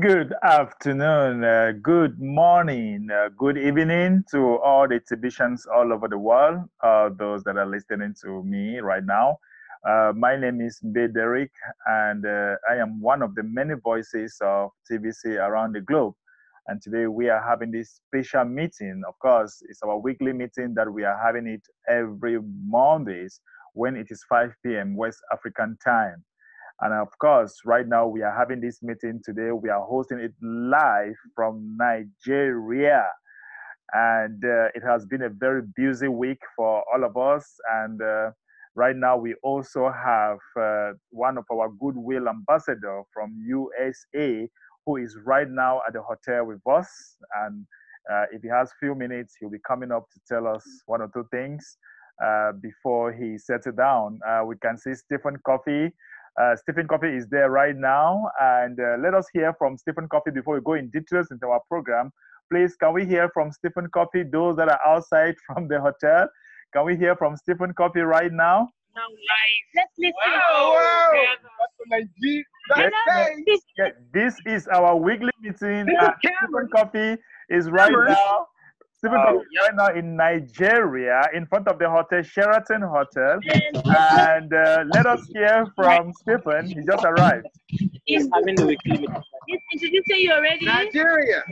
Good afternoon, good morning, good evening to all the exhibitions all over the world, those that are listening to me right now. My name is Bederick, and I am one of the many voices of TBC around the globe. And today we are having this special meeting. Of course, it's our weekly meeting that we are having it every Mondays when it is 5 p.m. West African time. And of course, right now we are having this meeting today. We are hosting it live from Nigeria. And it has been a very busy week for all of us. And right now we also have one of our goodwill ambassador from USA who is right now at the hotel with us. And if he has few minutes, he'll be coming up to tell us one or two things before he settles down. We can see Stephen Coffee. Stephen Coffee is there right now, and let us hear from Stephen Coffee before we go in details into our program. Please, can we hear from Stephen Coffee? Those that are outside from the hotel, can we hear from Stephen Coffee right now? Now live. Let's listen. Wow! This is our weekly meeting. Stephen Coffee is right now. Stephen Coffee is right now in Nigeria, in front of the hotel Sheraton Hotel, and let us hear from Stephen. He just arrived. He's having the weekly meeting. He's introducing you already. Nigeria.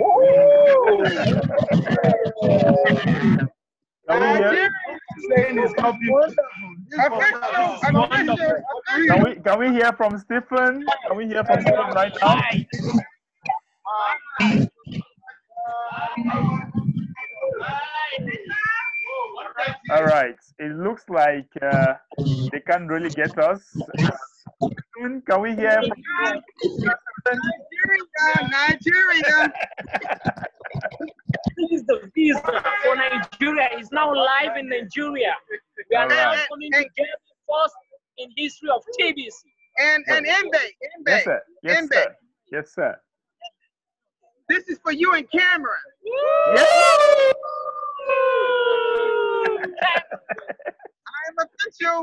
Can we hear from Stephen? Can we hear from Stephen right now? All right. It looks like they can't really get us. Can we hear from Nigeria? This is the visa for Nigeria. It's now live in Nigeria. We are now coming together first in history of TBC. And Mbe. Yes, sir. Yes, sir. Yes, sir. This is for you and Cameron. Yes! I'm official.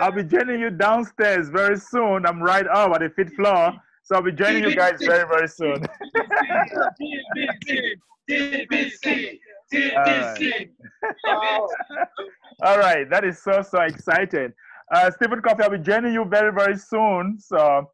I'll be joining you downstairs very soon. I'm right up at the fifth floor. So I'll be joining you guys very, very soon. TBC. All right. That is so exciting. Stephen Coffee, I'll be joining you very, very soon. So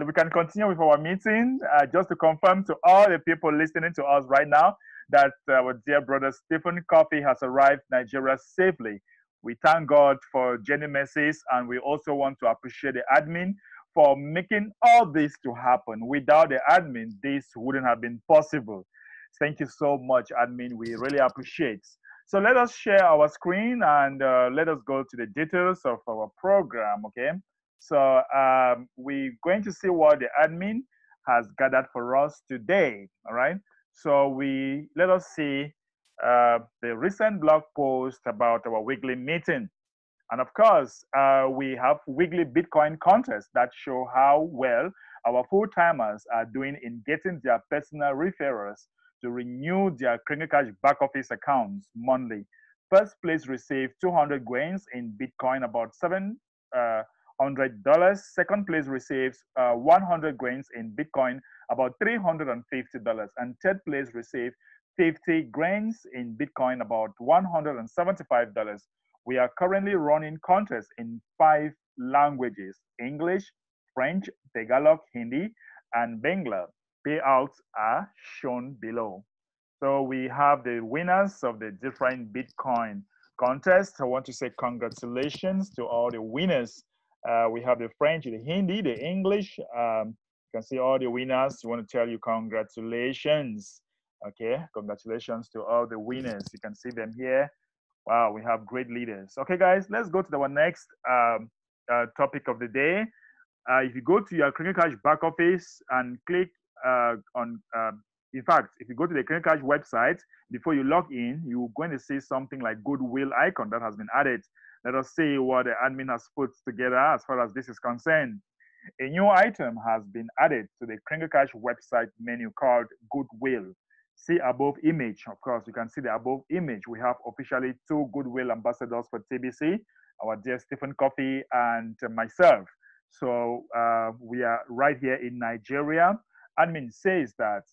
we can continue with our meeting. Just to confirm to all the people listening to us right now that our dear brother Stephen Coffee has arrived Nigeria safely. We thank God for Jenny Mercies, and we also want to appreciate the admin for making all this to happen. Without the admin, this wouldn't have been possible. Thank you so much, admin. We really appreciate. So let us share our screen and let us go to the details of our program, okay? So we're going to see what the admin has gathered for us today, all right? So let us see the recent blog post about our weekly meeting. And of course, we have weekly Bitcoin contests that show how well our full-timers are doing in getting their personal referrals to renew their Crinkle Cash back office accounts monthly. First place received 200 grains in Bitcoin, about $700. Second place receives 100 grains in Bitcoin, about $350. And third place received 50 grains in Bitcoin, about $175. We are currently running contests in 5 languages: English, French, Tagalog, Hindi, and Bangla. Payouts are shown below. So we have the winners of the different Bitcoin contests. I want to say congratulations to all the winners. We have the French, the Hindi, the English. You can see all the winners. We want to tell you congratulations. Okay, congratulations to all the winners. You can see them here. Wow, we have great leaders. Okay, guys, let's go to our next topic of the day. If you go to your Crinkle Cash back office and click in fact, if you go to the Crinkle Cash website, before you log in, you're going to see something like goodwill icon that has been added. Let us see what the admin has put together as far as this is concerned. A new item has been added to the Crinkle Cash website menu called Goodwill. See above image. Of course, you can see the above image. We have officially 2 goodwill ambassadors for TBC, our dear Stephen Coffee and myself. So we are right here in Nigeria. Admin says that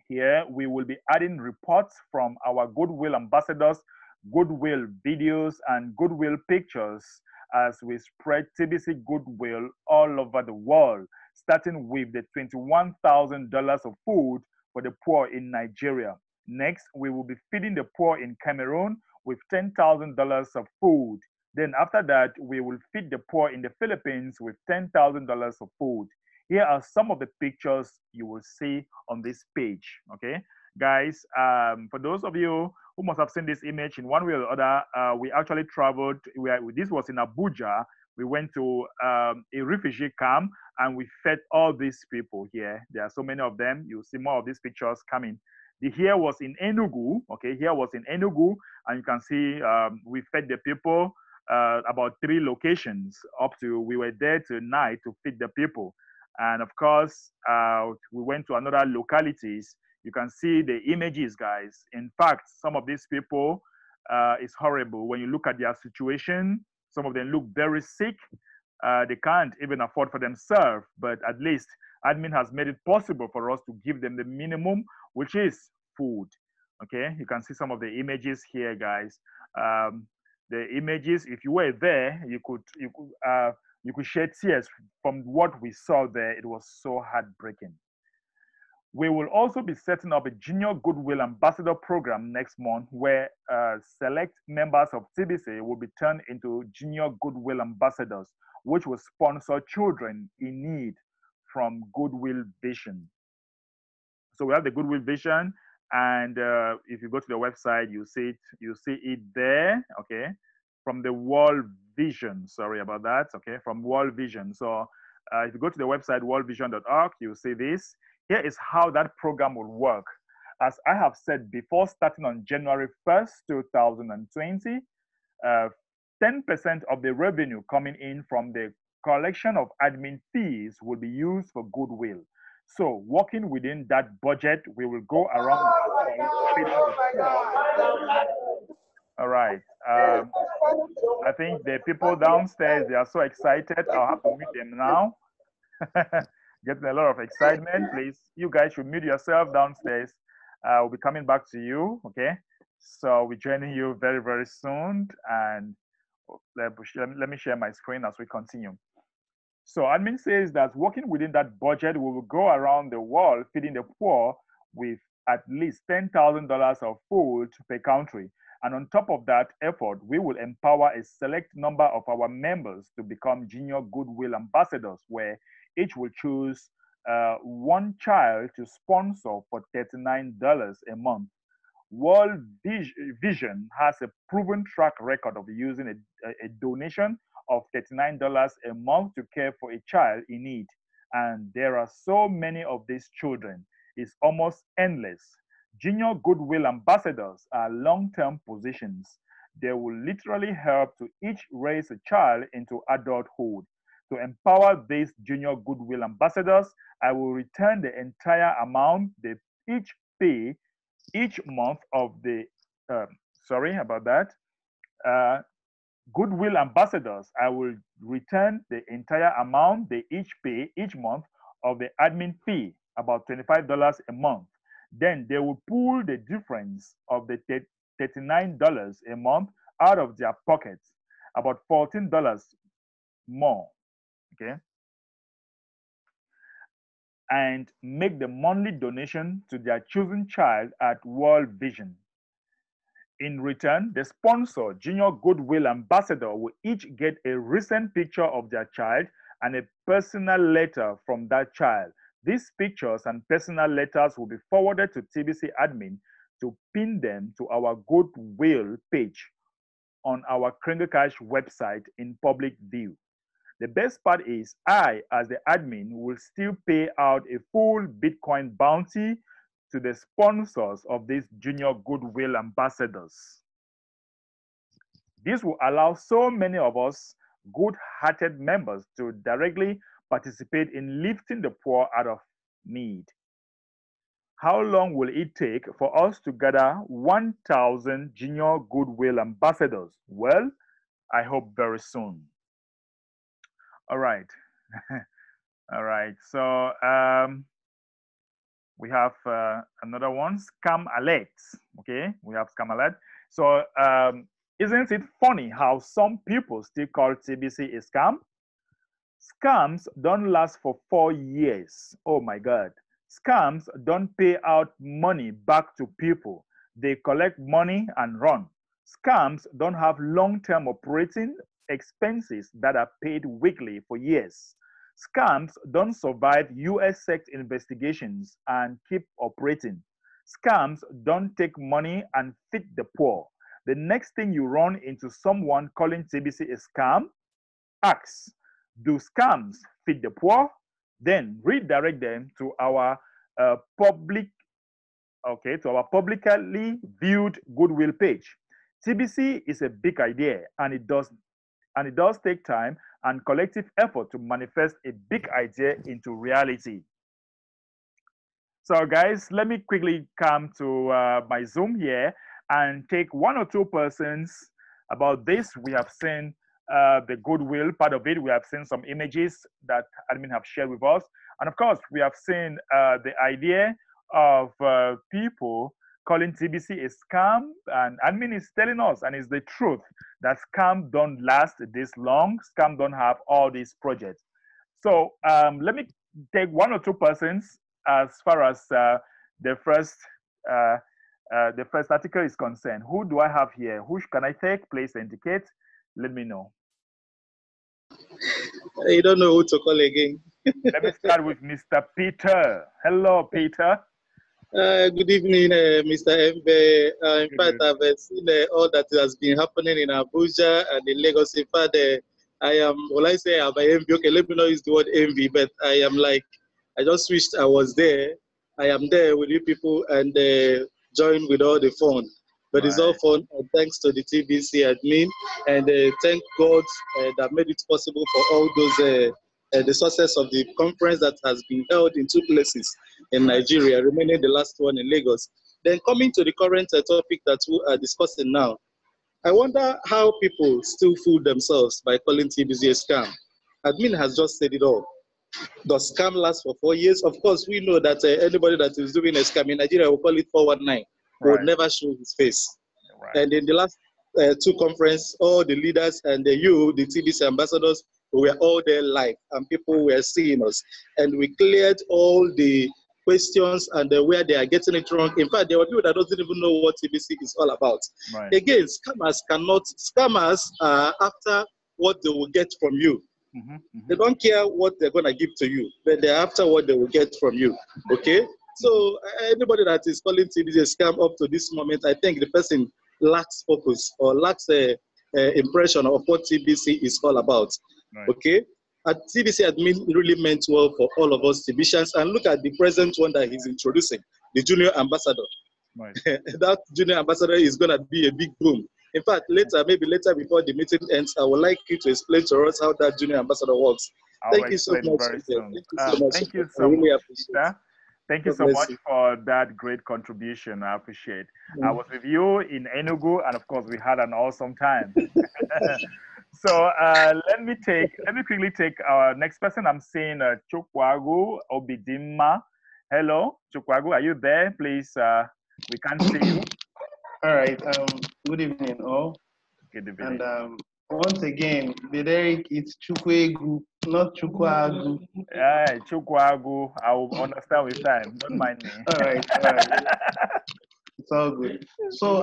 here we will be adding reports from our Goodwill ambassadors, Goodwill videos, and Goodwill pictures as we spread TBC Goodwill all over the world, starting with the $21,000 of food for the poor in Nigeria. Next, we will be feeding the poor in Cameroon with $10,000 of food. Then after that, we will feed the poor in the Philippines with $10,000 of food. Here are some of the pictures you will see on this page. Okay, guys, for those of you who must have seen this image in one way or the other, we actually traveled. This was in Abuja. We went to a refugee camp and we fed all these people here. There are so many of them. You'll see more of these pictures coming. The here was in Enugu. Okay, here was in Enugu, and you can see we fed the people about 3 locations. Up to we were there tonight to feed the people. And of course, we went to another localities. You can see the images, guys. In fact, some of these people, it's horrible. When you look at their situation, some of them look very sick. They can't even afford for themselves, but at least admin has made it possible for us to give them the minimum, which is food. Okay, you can see some of the images here, guys. The images, if you were there, you could shed tears from what we saw there. It was so heartbreaking. We will also be setting up a Junior Goodwill Ambassador program next month where select members of TBC will be turned into Junior Goodwill Ambassadors, which will sponsor children in need from Goodwill Vision. So we have the Goodwill Vision, and if you go to the website, you see it there, okay, from the World Vision. Sorry about that, okay, from World Vision. So if you go to the website worldvision.org, you'll see this. Here is how that program will work. As I have said before, starting on January 1st, 2020, 10% of the revenue coming in from the collection of admin fees will be used for Goodwill. So working within that budget, we will go around. All right. I think the people downstairs, they are so excited. I'll have to mute them now. Getting a lot of excitement. Please, you guys should mute yourself downstairs. We'll be coming back to you, okay? So we're joining you very, very soon. And let me share my screen as we continue. So admin says that working within that budget, we will go around the world feeding the poor with at least $10,000 of food per country. And on top of that effort, we will empower a select number of our members to become Junior Goodwill Ambassadors, where each will choose one child to sponsor for $39 a month. World Vision has a proven track record of using a donation of $39 a month to care for a child in need. And there are so many of these children. It's almost endless. Junior Goodwill Ambassadors are long-term positions. They will literally help to each raise a child into adulthood. To empower these Junior Goodwill Ambassadors, I will return the entire amount they each pay each month of the, sorry about that. Goodwill Ambassadors, I will return the entire amount they each pay each month of the admin fee, about $25 a month. Then they will pull the difference of the $39 a month out of their pockets, about $14 more, okay? And make the monthly donation to their chosen child at World Vision. In return, the sponsor, Junior Goodwill Ambassador, will each get a recent picture of their child and a personal letter from that child. These pictures and personal letters will be forwarded to TBC admin to pin them to our Goodwill page on our Kringle Cash website in public view. The best part is I, as the admin, will still pay out a full Bitcoin bounty to the sponsors of these Junior Goodwill Ambassadors. This will allow so many of us good-hearted members to directly participate in lifting the poor out of need. How long will it take for us to gather 1,000 Junior Goodwill Ambassadors? Well, I hope very soon. All right. All right. So we have another one, scam alerts. Okay, we have scam alert. So isn't it funny how some people still call TBC a scam? Scams don't last for 4 years. Oh my God. Scams don't pay out money back to people. They collect money and run. Scams don't have long term operating expenses that are paid weekly for years. Scams don't survive US sex investigations and keep operating. Scams don't take money and feed the poor. The next thing you run into someone calling TBC a scam, ask, do scams feed the poor? Then redirect them to our public, okay, to our publicly viewed goodwill page. TBC is a big idea, and it does take time and collective effort to manifest a big idea into reality. So, guys, let me quickly come to my Zoom here and take one or two persons about this. We have seen the goodwill part of it. We have seen some images that admin have shared with us. And of course, we have seen the idea of people calling TBC a scam. And admin is telling us, and it's the truth, that scam don't last this long. Scam don't have all these projects. So let me take one or two persons as far as uh, the first article is concerned. Who do I have here? Who can I take? Please indicate. Let me know. You don't know who to call again. Let me start with Mr. Peter. Hello, Peter. Good evening, Mr. Mbe. In fact, I've seen all that has been happening in Abuja and in Lagos. In fact, I am, well, I say I'm envy. Okay, let me not use the word envy, but I am like, I just wished I was there. I am there with you people and join with all the fun. But it's all fun, and thanks to the TBC admin, and thank God that made it possible for all those the success of the conference that has been held in two places in Nigeria, remaining the last one in Lagos. Then coming to the current topic that we are discussing now, I wonder how people still fool themselves by calling TBC a scam. Admin has just said it all. Does scam last for 4 years? Of course, we know that anybody that is doing a scam in Nigeria will call it 419. Would never show his face. And in the last two conferences, all the leaders and you, the TBC ambassadors, we were all there live and people were seeing us. And we cleared all the questions and where they are getting it wrong. In fact, there were people that don't even know what TBC is all about. Again, scammers are after what they will get from you. They don't care what they're going to give to you, but they're after what they will get from you. Okay? So anybody that is calling TBC a scam up to this moment, I think the person lacks focus or lacks a impression of what TBC is all about. Okay? At TBC admin really meant well for all of us TBCians, and look at the present one that he's introducing, the junior ambassador. That junior ambassador is going to be a big boom. In fact, later, maybe later before the meeting ends, I would like you to explain to us how that junior ambassador works. Thank you so much. Thank you so much, Peter. Thank you so much for that great contribution. I appreciate. I was with you in Enugu, and of course, we had an awesome time. So let me quickly take our next person. I'm seeing Chukwagu Obidima. Hello, Chukwagu, are you there? Please, we can't see you. All right. Good evening, all. Good evening. And once again, Derek, it's Chukwegu, not Chukwagu. Yeah, Chukwagu. I will understand with time. Don't mind me. All right. It's all good. So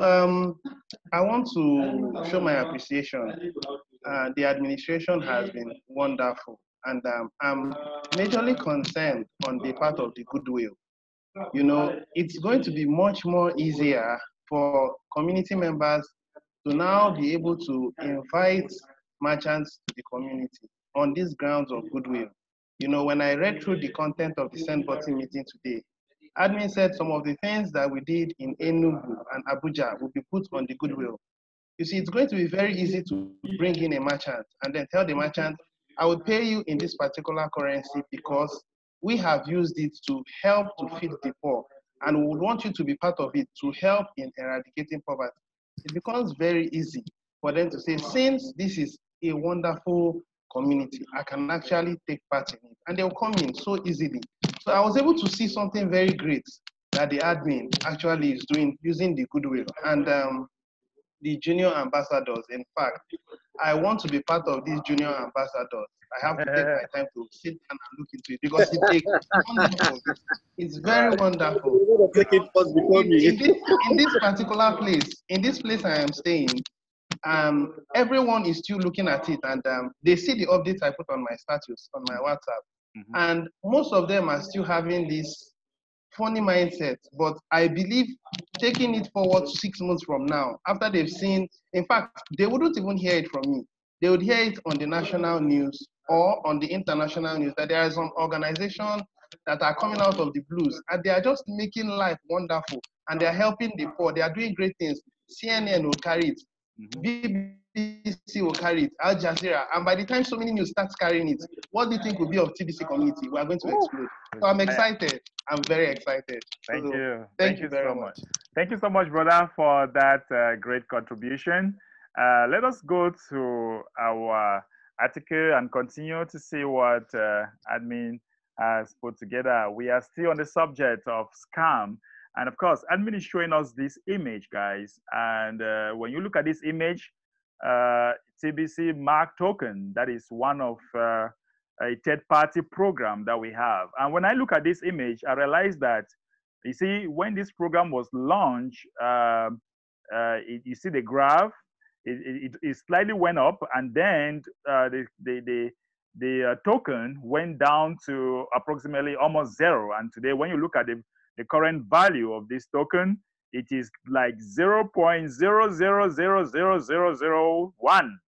I want to show my appreciation. The administration has been wonderful, and I'm majorly concerned on the part of the goodwill. You know, it's going to be much more easier for community members to now be able to invite merchants to the community on these grounds of goodwill. You know, when I read through the content of the Send Button meeting today, admin said some of the things that we did in Enugu and Abuja will be put on the goodwill. You see, it's going to be very easy to bring in a merchant and then tell the merchant, I will pay you in this particular currency because we have used it to help to feed the poor, and we would want you to be part of it to help in eradicating poverty. It becomes very easy for them to say, since this is a wonderful community, I can actually take part in it. And they'll come in so easily. So I was able to see something very great that the admin actually is doing using the goodwill. And the junior ambassadors, in fact, I want to be part of these junior ambassadors. I have to take my time to sit down and look into it because it's wonderful. It's very wonderful. Take it first before me. In this particular place, in this place I am staying, everyone is still looking at it, and they see the updates I put on my status, on my WhatsApp. And most of them are still having this funny mindset, but I believe taking it forward 6 months from now, after they've seen, in fact, they wouldn't even hear it from me. They would hear it on the national news or on the international news that there are some organizations that are coming out of the blues and they are just making life wonderful and they are helping the poor. They are doing great things. CNN will carry it. BBC will carry it, Al Jazeera, and by the time so many news starts carrying it, what do you think will be of TBC community? We are going to explode. So I'm excited. I'm very excited. Thank you. Thank you very much. Thank you so much, brother, for that great contribution. Let us go to our article and continue to see what admin has put together. We are still on the subject of scam. And of course, admin is showing us this image, guys. And when you look at this image, TBC Mark token, that is one of a third-party program that we have. And when I look at this image, I realize that, you see, when this program was launched, you see the graph, it slightly went up, and then the token went down to approximately almost zero. And today, when you look at the current value of this token, it is like 0.0000001,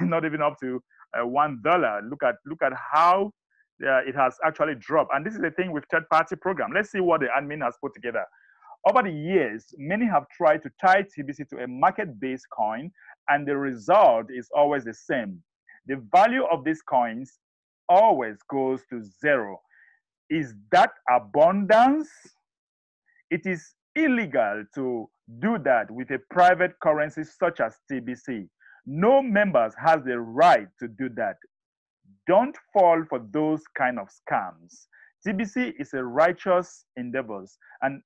not even up to $1. Look at how it has actually dropped. And this is the thing with third-party program. Let's see what the admin has put together. Over the years, many have tried to tie TBC to a market-based coin, and the result is always the same. The value of these coins always goes to zero. Is that abundance? It is illegal to do that with a private currency such as TBC. No members has the right to do that. Don't fall for those kind of scams. TBC is a righteous endeavor, and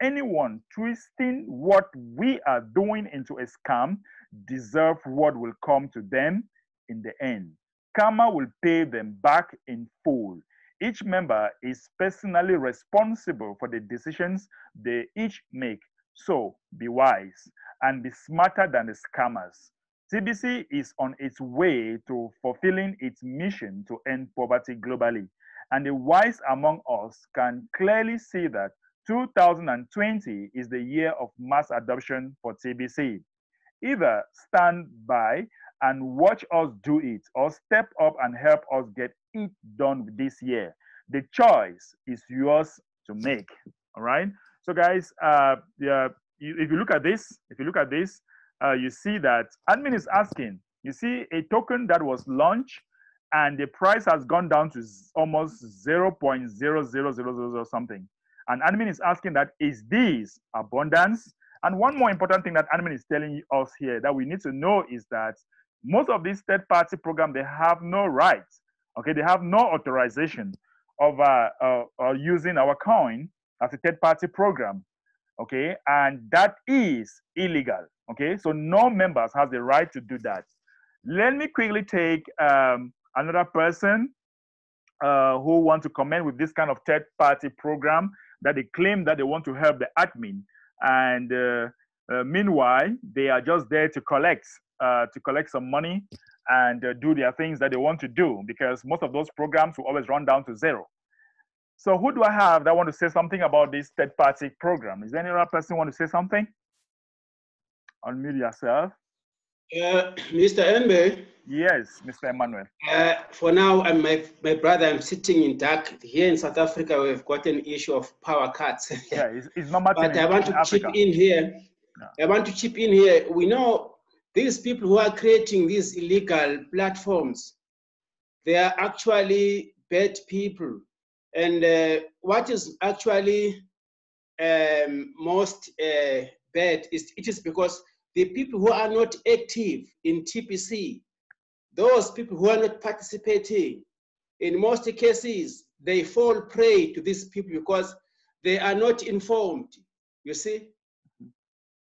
anyone twisting what we are doing into a scam deserve what will come to them in the end. Karma will pay them back in full. Each member is personally responsible for the decisions they each make. So be wise and be smarter than the scammers. TBC is on its way to fulfilling its mission to end poverty globally. And the wise among us can clearly see that 2020 is the year of mass adoption for TBC. Either stand by and watch us do it, or step up and help us get it done this year. The choice is yours to make. All right. So, guys, if you look at this, you see that admin is asking. You see a token that was launched, and the price has gone down to almost 0.0000 something. And admin is asking that, is this abundance? And one more important thing that admin is telling us here that we need to know is that most of these third-party programs, they have no rights. Okay, they have no authorization of using our coin as a third-party program. Okay, and that is illegal. Okay, so no members has the right to do that. Let me quickly take another person who want to comment with this kind of third-party program that they claim that they want to help the admin, and meanwhile they are just there to collect some money and do their things that they want to do, because most of those programs will always run down to zero. So who do I have that want to say something about this third-party program? Is there any other person want to say something? Unmute yourself. Mr. Mbe. Yes, Mr. Emmanuel. For now, my brother, I'm sitting in dark. Here in South Africa, we've got an issue of power cuts. Yeah, it's normal. But I want to chip in here. Yeah. I want to chip in here. We know these people who are creating these illegal platforms, they are actually bad people. And what is actually most bad is it is because the people who are not active in TBC, those people who are not participating, in most cases, they fall prey to these people because they are not informed. You see?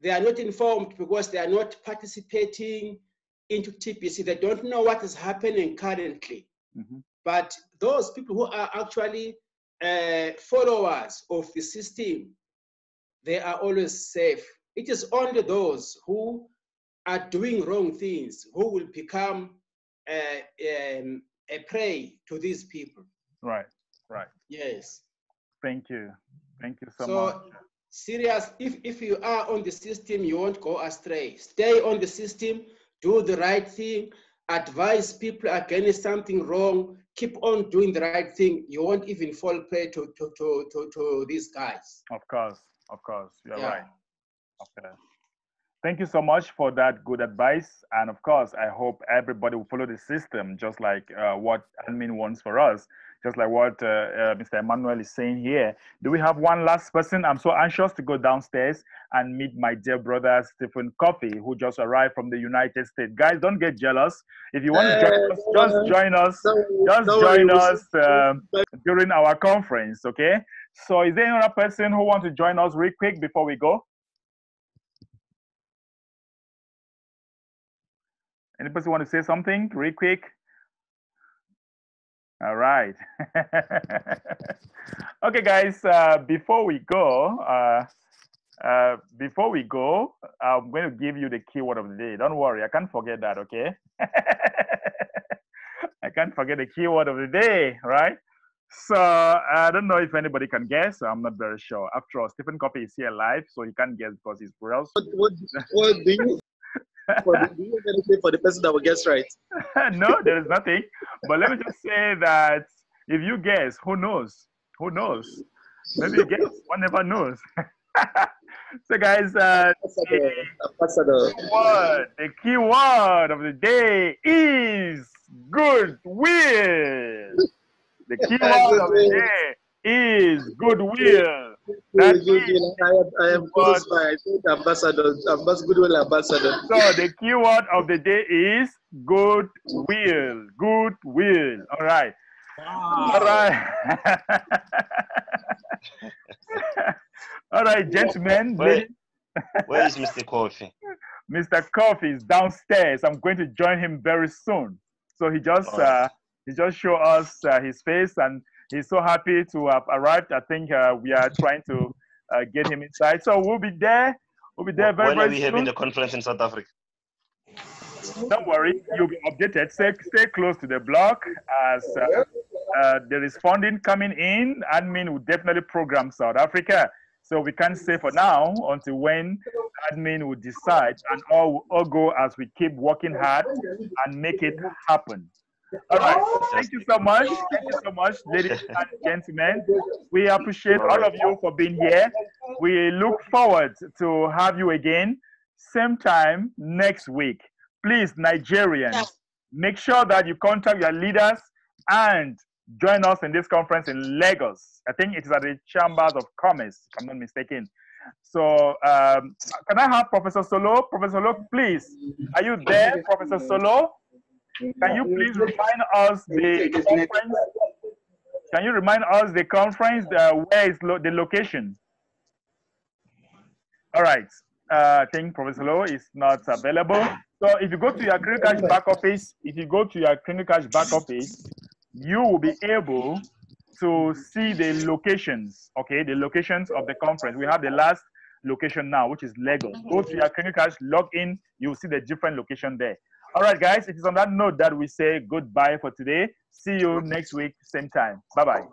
They are not informed because they are not participating into TBC. They don't know what is happening currently. But those people who are actually followers of the system, they are always safe. It is only those who are doing wrong things who will become a prey to these people. Right, right. Yes. Thank you. Thank you so much. So serious, if you are on the system, you won't go astray. Stay on the system, do the right thing, advise people against something wrong, keep on doing the right thing. You won't even fall prey to these guys. Of course, you're right. Okay. Thank you so much for that good advice. And of course, I hope everybody will follow the system, just like what admin wants for us, just like what Mr. Emmanuel is saying here. Do we have one last person? I'm so anxious to go downstairs and meet my dear brother, Stephen Coffey, who just arrived from the United States. Guys, don't get jealous. If you want to join us, just join us. Just join us during our conference, okay? So is there any other person who wants to join us real quick before we go? Any person want to say something real quick? All right. Okay, guys, before we go, I'm going to give you the keyword of the day. Don't worry, I can't forget that, okay? I can't forget the keyword of the day, right? So I don't know if anybody can guess. So I'm not very sure. After all, Stephen Coffey is here live, so he can't guess because he's browsed. What do you do you have anything for the person that will guess right? No, there is nothing. But let me just say that if you guess, who knows? Who knows? Maybe you guess, one never knows. So guys, the keyword of the day is goodwill. The keyword of the day is goodwill. I am close by. I think ambassador, goodwill ambassador. So the keyword of the day is goodwill. Goodwill. All right. Wow. All right. All right, gentlemen. Where is Mr. Coffey? Mr. Coffey is downstairs. I'm going to join him very soon. So he just showed us his face, and he's so happy to have arrived. I think we are trying to get him inside. So we'll be there. We'll be there very soon. When are we having the conference in South Africa? Don't worry, you'll be updated. Stay close to the blog as there is funding coming in. Admin will definitely program South Africa. So we can't say for now until when admin will decide, and all go as we keep working hard and make it happen. All right. Thank you so much. Thank you so much, ladies and gentlemen. We appreciate all of you for being here. We look forward to have you again, same time next week. Please, Nigerians, make sure that you contact your leaders and join us in this conference in Lagos. I think it is at the Chambers of Commerce, if I'm not mistaken. So can I have Professor Solo? Professor Solo, please. Are you there, Professor Solo? Can you please remind us the conference? Can you remind us the conference? Where is the location? All right. I think Professor Lo is not available. So if you go to your Clinicash back office, you will be able to see the locations. Okay, the locations of the conference. We have the last location now, which is Lagos. Go to your Clinicash, log in. You'll see the different location there. All right, guys, it is on that note that we say goodbye for today. See you next week, same time. Bye-bye.